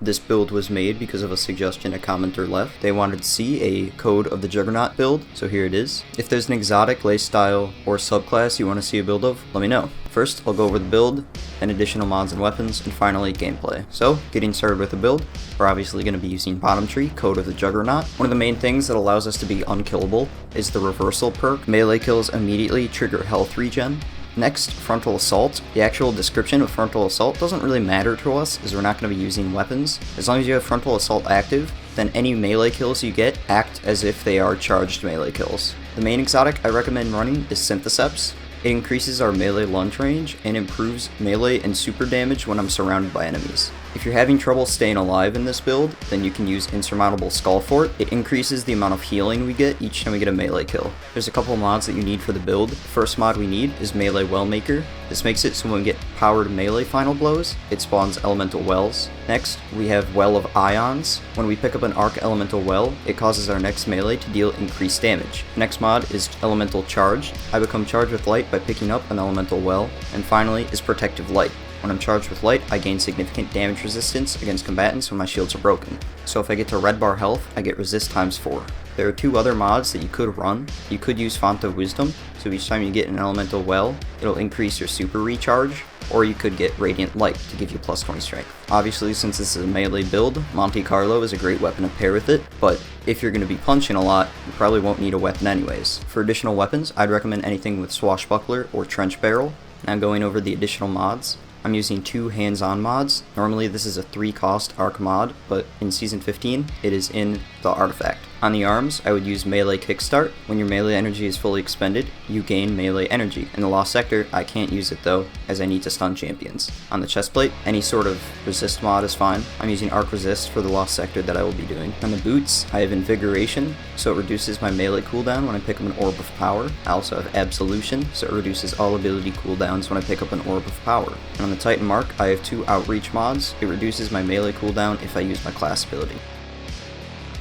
This build was made because of a suggestion a commenter left. They wanted to see a Code of the Juggernaut build, so here it is. If there's an exotic, playstyle, or subclass you want to see a build of, let me know. First, I'll go over the build, then additional mods and weapons, and finally gameplay. So, getting started with the build, we're obviously going to be using Bottom Tree, Code of the Juggernaut. One of the main things that allows us to be unkillable is the reversal perk. Melee kills immediately trigger health regen. Next, Frontal Assault. The actual description of Frontal Assault doesn't really matter to us, as we're not going to be using weapons. As long as you have Frontal Assault active, then any melee kills you get act as if they are charged melee kills. The main exotic I recommend running is Syntheseps. It increases our melee lunge range and improves melee and super damage when I'm surrounded by enemies. If you're having trouble staying alive in this build, then you can use Insurmountable Skull Fort. It increases the amount of healing we get each time we get a melee kill. There's a couple mods that you need for the build. The first mod we need is Melee Well Maker. This makes it so when we get powered melee final blows, it spawns elemental wells. Next, we have Well of Ions. When we pick up an Arc Elemental Well, it causes our next melee to deal increased damage. The next mod is Elemental Charged. I become charged with light by picking up an Elemental Well. And finally is Protective Light. When I'm charged with light, I gain significant damage resistance against combatants when my shields are broken. So if I get to red bar health, I get resist times 4. There are 2 other mods that you could run. You could use Font of Wisdom, so each time you get an elemental well, it'll increase your super recharge, or you could get Radiant Light to give you plus 20 strength. Obviously, since this is a melee build, Monte Carlo is a great weapon to pair with it, but if you're going to be punching a lot, you probably won't need a weapon anyways. For additional weapons, I'd recommend anything with Swashbuckler or Trench Barrel. Now going over the additional mods. I'm using 2 hands-on mods. Normally this is a 3-cost arc mod, but in Season 15, it is in the artifact. On the arms, I would use Melee Kickstart. When your melee energy is fully expended, you gain melee energy. In the Lost Sector, I can't use it though, as I need to stun champions. On the chestplate, any sort of resist mod is fine. I'm using Arc Resist for the Lost Sector that I will be doing. On the boots, I have Invigoration, so it reduces my melee cooldown when I pick up an Orb of Power. I also have Absolution, so it reduces all ability cooldowns when I pick up an Orb of Power. And on the Titan Mark, I have 2 Outreach mods. It reduces my melee cooldown if I use my class ability.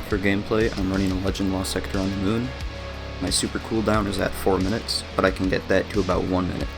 For gameplay, I'm running a Legend Lost Sector on the Moon. My super cooldown is at 4 minutes, but I can get that to about 1 minute.